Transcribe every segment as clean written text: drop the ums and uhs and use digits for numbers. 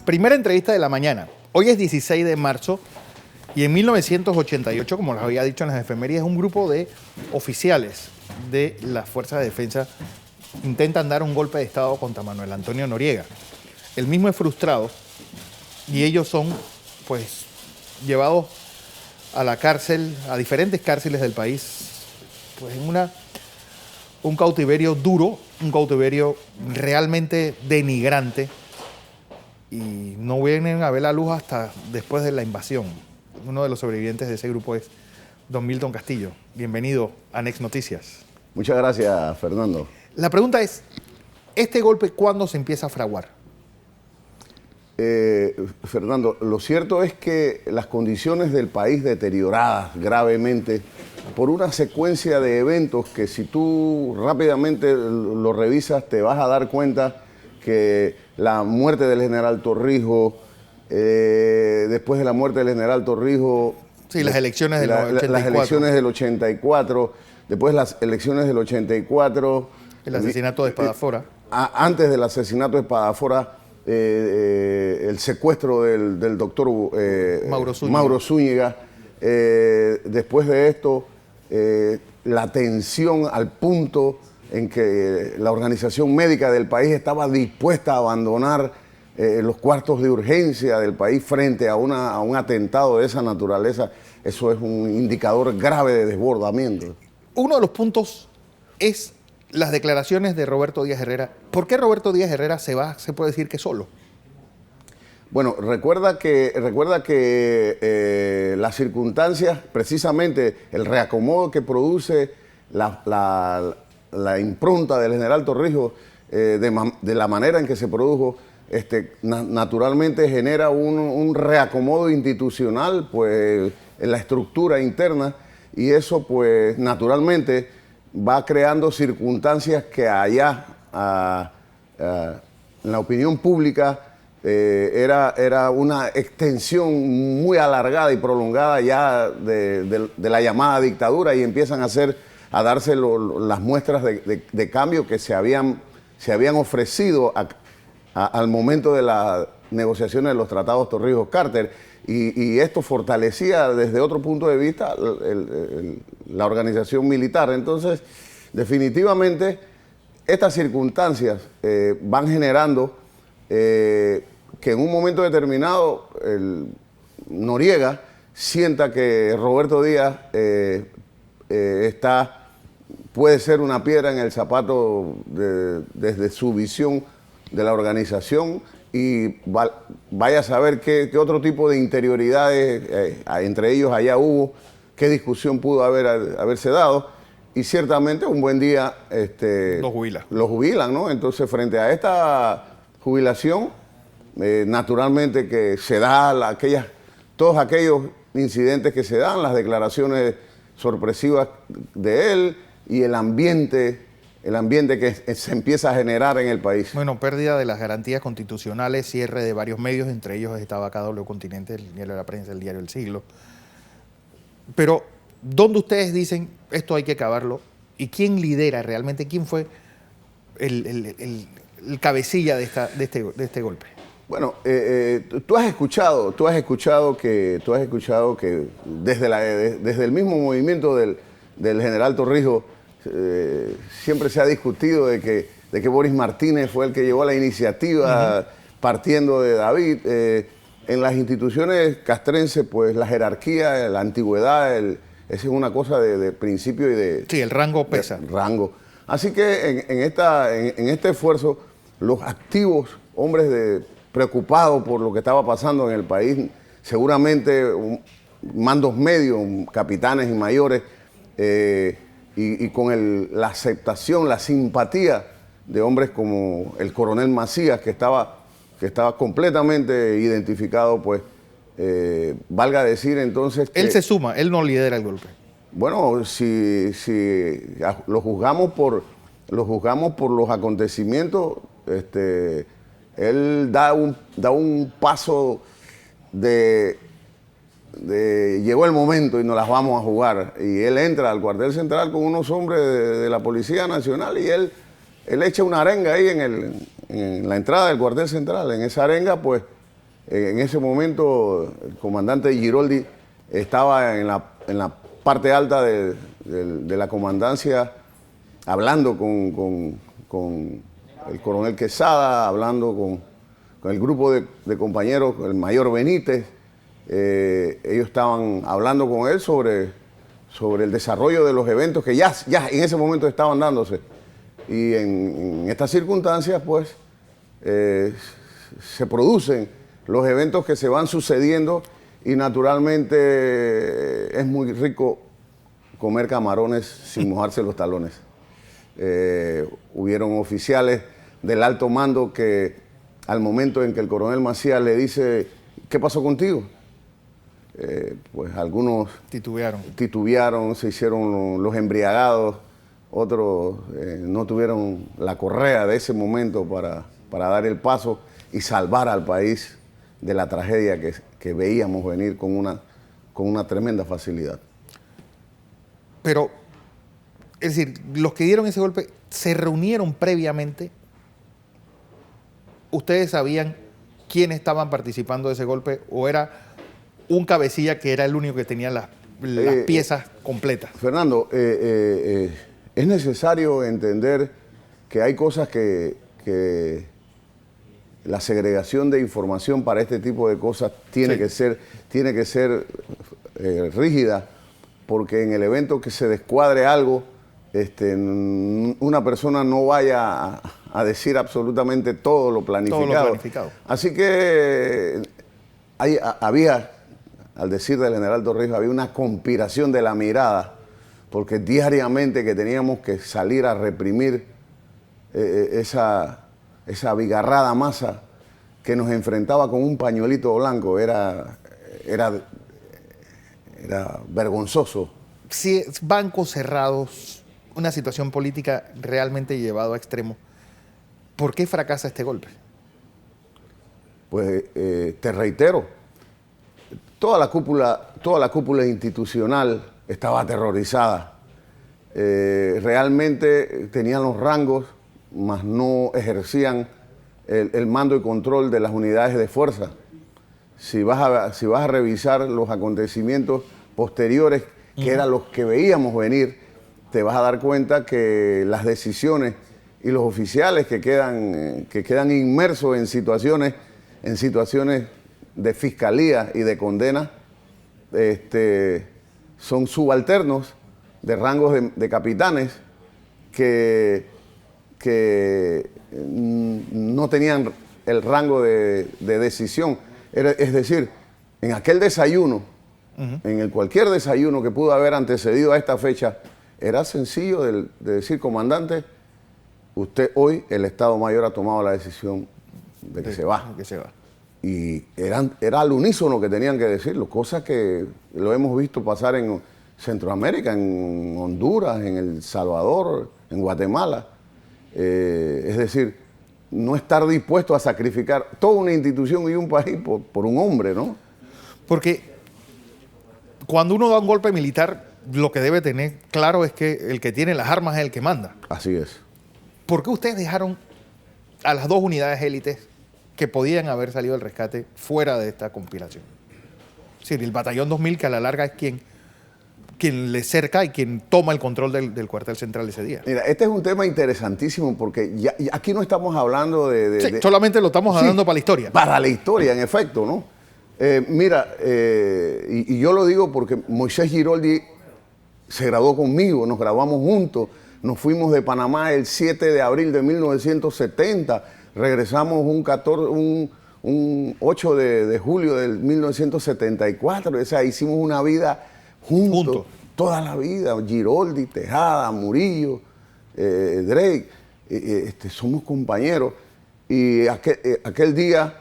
Primera entrevista de la mañana. Hoy es 16 de marzo y en 1988, como les había dicho en las efemérides, un grupo de oficiales de las Fuerzas de Defensa intentan dar un golpe de Estado contra Manuel Antonio Noriega. El mismo es frustrado y ellos son, pues, llevados a la cárcel, a diferentes cárceles del país, pues en un cautiverio duro, un cautiverio realmente denigrante, y no vienen a ver la luz hasta después de la invasión. Uno de los sobrevivientes de ese grupo es don Milton Castillo. Bienvenido a Next Noticias. Muchas gracias, Fernando. La pregunta es, ¿este golpe cuándo se empieza a fraguar? Fernando, lo cierto es que las condiciones del país deterioradas gravemente por una secuencia de eventos que si tú rápidamente lo revisas te vas a dar cuenta que la muerte del general Torrijos, después de la muerte del general Torrijos... Sí, las elecciones del 84. Las elecciones del 84, después las elecciones del 84... El asesinato de Espadafora. Antes del asesinato de Espadafora, el secuestro del doctor Mauro Zúñiga. Después de esto, la tensión al punto en que la organización médica del país estaba dispuesta a abandonar los cuartos de urgencia del país frente a un atentado de esa naturaleza. Eso es un indicador grave de desbordamiento. Uno de los puntos es las declaraciones de Roberto Díaz Herrera. ¿Por qué Roberto Díaz Herrera se puede decir que solo? Bueno, recuerda que las circunstancias, precisamente el reacomodo que produce la impronta del general Torrijos, de la manera en que se produjo, naturalmente genera un reacomodo institucional pues, en la estructura interna, y eso pues naturalmente va creando circunstancias que allá en la opinión pública era una extensión muy alargada y prolongada ya de la llamada dictadura, y empiezan a darse las muestras de cambio que se habían ofrecido al momento de las negociaciones de los tratados Torrijos-Carter, y esto fortalecía desde otro punto de vista la organización militar. Entonces, definitivamente, estas circunstancias van generando que en un momento determinado Noriega sienta que Roberto Díaz puede ser una piedra en el zapato desde su visión de la organización, y vaya a saber qué otro tipo de interioridades entre ellos allá hubo, qué discusión pudo haberse dado, y ciertamente un buen día los jubilan, ¿no? Entonces, frente a esta jubilación, naturalmente que se da todos aquellos incidentes que se dan, las declaraciones sorpresivas de él y el ambiente que se empieza a generar en el país. Bueno, pérdida de las garantías constitucionales, cierre de varios medios, entre ellos estaba KW Continente, el diario de la prensa, el diario El Siglo. Pero, ¿dónde ustedes dicen esto hay que acabarlo? ¿Y quién lidera realmente? ¿Quién fue el cabecilla de este golpe? Bueno, tú has escuchado que desde el mismo movimiento del general Torrijos siempre se ha discutido de que Boris Martínez fue el que llevó la iniciativa, partiendo de David. En las instituciones castrenses, pues la jerarquía, la antigüedad, esa es una cosa de principio y de... Sí, el rango pesa. Rango. Así que en este esfuerzo, los activos, hombres preocupados por lo que estaba pasando en el país, seguramente mandos medios, capitanes y mayores, y con la aceptación, la simpatía de hombres como el coronel Macías, que estaba completamente identificado, pues, valga decir entonces que... Él se suma, él no lidera el golpe. Bueno, si lo juzgamos por los acontecimientos, él da un paso llegó el momento y nos las vamos a jugar. Y él entra al cuartel central con unos hombres de la Policía Nacional, y él echa una arenga ahí en la entrada del cuartel central. En esa arenga, pues, En ese momento el comandante Giroldi estaba en la parte alta de la comandancia hablando con el coronel Quesada, hablando con el grupo de compañeros, el mayor Benítez. Ellos estaban hablando con él sobre el desarrollo de los eventos que ya en ese momento estaban dándose. Y en estas circunstancias, pues, se producen los eventos que se van sucediendo y naturalmente es muy rico comer camarones sin mojarse los talones. Hubieron oficiales del alto mando que al momento en que el coronel Macías le dice, ¿qué pasó contigo? Pues algunos titubearon, se hicieron los embriagados, otros no tuvieron la correa de ese momento para dar el paso y salvar al país de la tragedia que veíamos venir con una tremenda facilidad. Pero, es decir, los que dieron ese golpe se reunieron previamente. ¿Ustedes sabían quiénes estaban participando de ese golpe o era un cabecilla que era el único que tenía las piezas completas? Fernando, es necesario entender que hay cosas que la segregación de información para este tipo de cosas tiene que ser rígida, porque en el evento que se descuadre algo, una persona no vaya a decir absolutamente todo lo planificado. Todo lo planificado. Así que había, al decir del general Torrijos, había una conspiración de la mirada, porque diariamente que teníamos que salir a reprimir esa abigarrada masa que nos enfrentaba con un pañuelito blanco, era vergonzoso. Si bancos cerrados, una situación política realmente llevada a extremo, ¿por qué fracasa este golpe? Pues te reitero, toda la cúpula institucional estaba aterrorizada. Realmente tenían los rangos, mas no ejercían el mando y control de las unidades de fuerza. Si vas a revisar los acontecimientos posteriores, que eran los que veíamos venir, te vas a dar cuenta que las decisiones y los oficiales que quedan inmersos en situaciones de fiscalía y de condena, son subalternos de rangos de capitanes que no tenían el rango de decisión. Es decir, en aquel desayuno, en cualquier desayuno que pudo haber antecedido a esta fecha, era sencillo de decir, comandante, usted hoy, el Estado Mayor ha tomado la decisión de que se va. Y era al unísono que tenían que decirlo, cosas que lo hemos visto pasar en Centroamérica, en Honduras, en El Salvador, en Guatemala. Es decir, no estar dispuesto a sacrificar toda una institución y un país por un hombre, ¿no? Porque cuando uno da un golpe militar, lo que debe tener claro es que el que tiene las armas es el que manda. Así es. ¿Por qué ustedes dejaron a las dos unidades élites que podían haber salido al rescate fuera de esta conspiración? Es decir, el batallón 2000, que a la larga es quien le cerca y quien toma el control del cuartel central ese día. Mira, este es un tema interesantísimo porque aquí no estamos hablando solamente lo estamos hablando para la historia. Para la historia, en efecto, ¿no? Y yo lo digo porque Moisés Giroldi se graduó conmigo, nos graduamos juntos, nos fuimos de Panamá el 7 de abril de 1970, regresamos un 8 de julio de 1974, o sea, hicimos una vida juntos, toda la vida, Giroldi, Tejada, Murillo, Drake, somos compañeros. Y aquel día,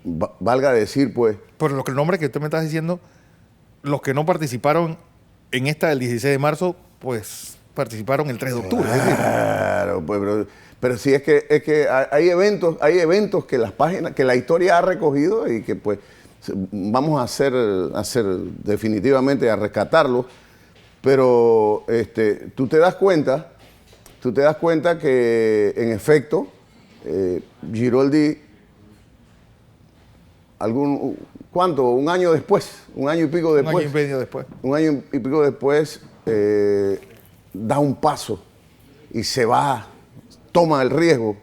valga decir, pues... Por lo que el nombre que usted me está diciendo, los que no participaron en esta del 16 de marzo, pues participaron el 3 de octubre. Claro, pues, pero sí es que hay eventos que la historia ha recogido y que pues vamos a hacer definitivamente a rescatarlos, pero tú te das cuenta que en efecto Giroldi ¿cuánto? Un año después, un año y pico después. Un año y medio después. Un año y pico después da un paso y se va, toma el riesgo,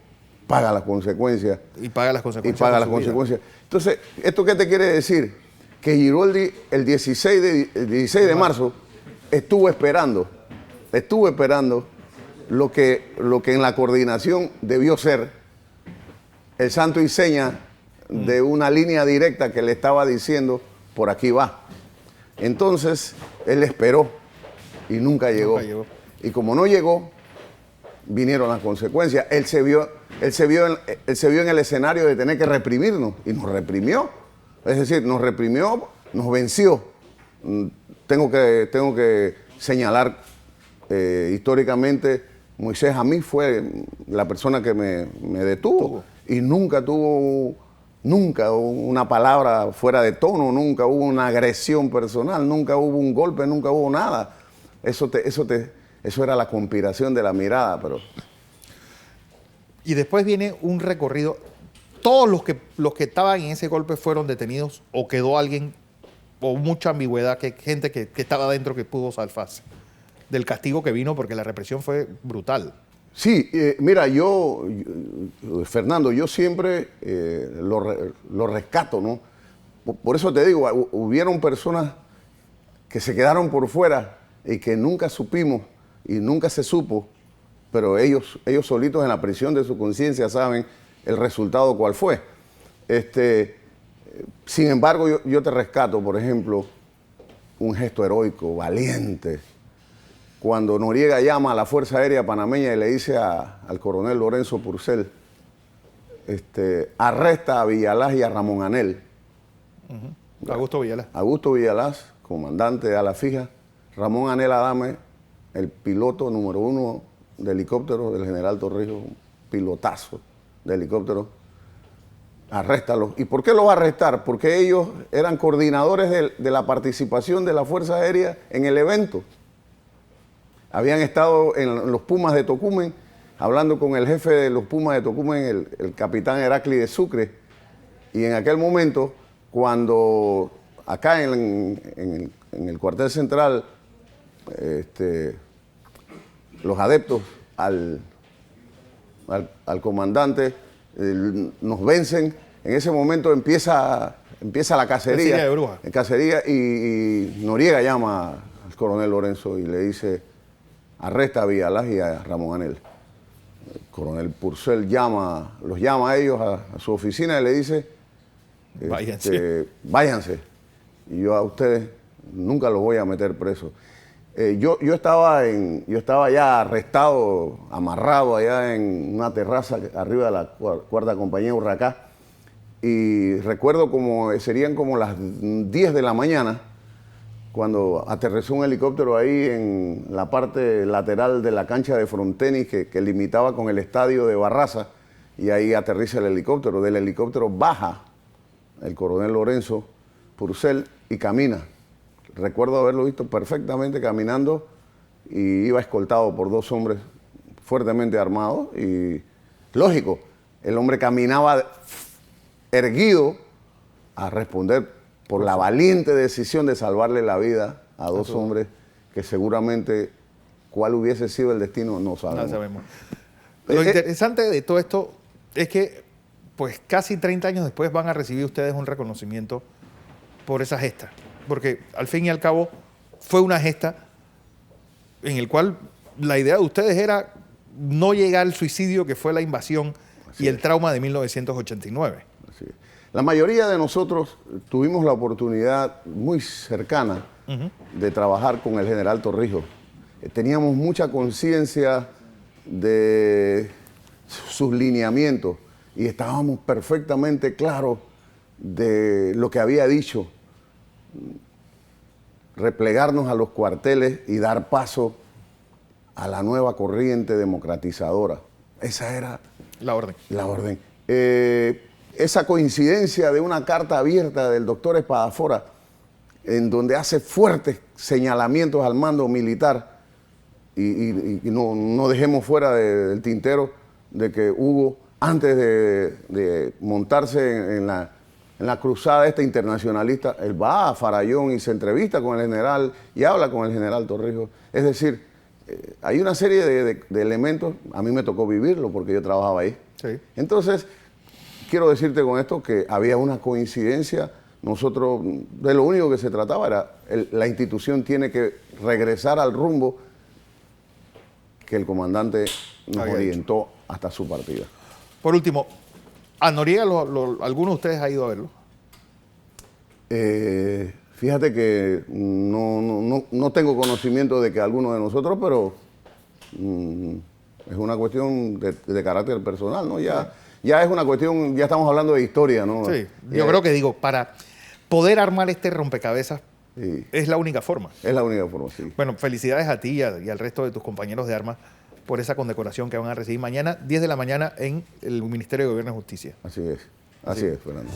paga las consecuencias. Y paga las consecuencias. Y paga las consecuencias. Entonces, ¿esto qué te quiere decir? Que Giroldi el 16 de marzo estuvo esperando lo que en la coordinación debió ser el santo y seña de una línea directa que le estaba diciendo, por aquí va. Entonces, él esperó y nunca llegó. Y como no llegó, vinieron las consecuencias. Él se vio en el escenario de tener que reprimirnos y nos reprimió. Es decir, nos reprimió, nos venció. Tengo que señalar históricamente, Moisés a mí fue la persona que me detuvo y nunca tuvo una palabra fuera de tono, nunca hubo una agresión personal, nunca hubo un golpe, nunca hubo nada. Eso era la conspiración de la mirada, pero... Y después viene un recorrido. Todos los que estaban en ese golpe fueron detenidos o quedó alguien, o mucha ambigüedad, gente que estaba adentro que pudo salvarse del castigo que vino, porque la represión fue brutal. Sí, mira, Fernando, yo siempre lo rescato, ¿no? Por eso te digo, hubieron personas que se quedaron por fuera y que nunca supimos y nunca se supo, pero ellos solitos en la prisión de su conciencia saben el resultado cuál fue. Sin embargo, yo te rescato, por ejemplo, un gesto heroico, valiente, cuando Noriega llama a la Fuerza Aérea Panameña y le dice al coronel Lorenzo Purcell, arresta a Villalaz y a Ramón Anel. Augusto Villalaz. Augusto Villalaz, comandante de ala fija. Ramón Anel Adame, el piloto número 1 de helicóptero del general Torrijos, un pilotazo de helicóptero. Arréstalos. ¿Y por qué los va a arrestar? Porque ellos eran coordinadores de la participación de la Fuerza Aérea en el evento. Habían estado en los Pumas de Tocumen, hablando con el jefe de los Pumas de Tocumen, el capitán Heracli de Sucre, y en aquel momento, cuando acá en el cuartel central, los adeptos al comandante nos vencen, en ese momento empieza la cacería. De brujas. Cacería y Noriega llama al coronel Lorenzo y le dice, arresta a Villalaz y a Ramón Anel. El coronel Purcell los llama a ellos a su oficina y le dice, váyanse. Y yo a ustedes nunca los voy a meter presos. Yo estaba ya arrestado, amarrado allá en una terraza arriba de la cuarta compañía Urracá. Y recuerdo serían como las 10 de la mañana, cuando aterrizó un helicóptero ahí en la parte lateral de la cancha de frontenis que limitaba con el estadio de Barraza, y ahí aterriza el helicóptero. Del helicóptero baja el coronel Lorenzo Purcell y camina. Recuerdo haberlo visto perfectamente caminando y iba escoltado por 2 hombres fuertemente armados y, lógico, el hombre caminaba erguido a responder por la valiente decisión de salvarle la vida a 2 hombres que seguramente cuál hubiese sido el destino no sabemos. No sabemos. Lo interesante de todo esto es que pues casi 30 años después van a recibir ustedes un reconocimiento por esa gesta. Porque al fin y al cabo fue una gesta en el cual la idea de ustedes era no llegar al suicidio que fue la invasión y el trauma de 1989. Así es. La mayoría de nosotros tuvimos la oportunidad muy cercana de trabajar con el general Torrijos. Teníamos mucha conciencia de sus lineamientos y estábamos perfectamente claros de lo que había dicho, replegarnos a los cuarteles y dar paso a la nueva corriente democratizadora. Esa era la orden. La orden. Esa coincidencia de una carta abierta del doctor Espadafora, en donde hace fuertes señalamientos al mando militar, y no dejemos fuera del tintero de que Hugo, antes de montarse en en la cruzada esta internacionalista, él va a Farallón y se entrevista con el general y habla con el general Torrijos. Es decir, hay una serie de elementos, a mí me tocó vivirlo porque yo trabajaba ahí. Sí. Entonces, quiero decirte con esto que había una coincidencia. Nosotros, de lo único que se trataba era, la institución tiene que regresar al rumbo que el comandante nos orientó hasta su partida. Por último, ¿a Noriega alguno de ustedes ha ido a verlo? Fíjate que no tengo conocimiento de que alguno de nosotros, pero es una cuestión de carácter personal, ¿no? Ya es una cuestión, ya estamos hablando de historia, ¿no? Sí, yo creo que para poder armar este rompecabezas Sí. es la única forma. Es la única forma, sí. Bueno, felicidades a ti y al resto de tus compañeros de armas por esa condecoración que van a recibir mañana, 10 de la mañana, en el Ministerio de Gobierno y Justicia. Así es, Fernando.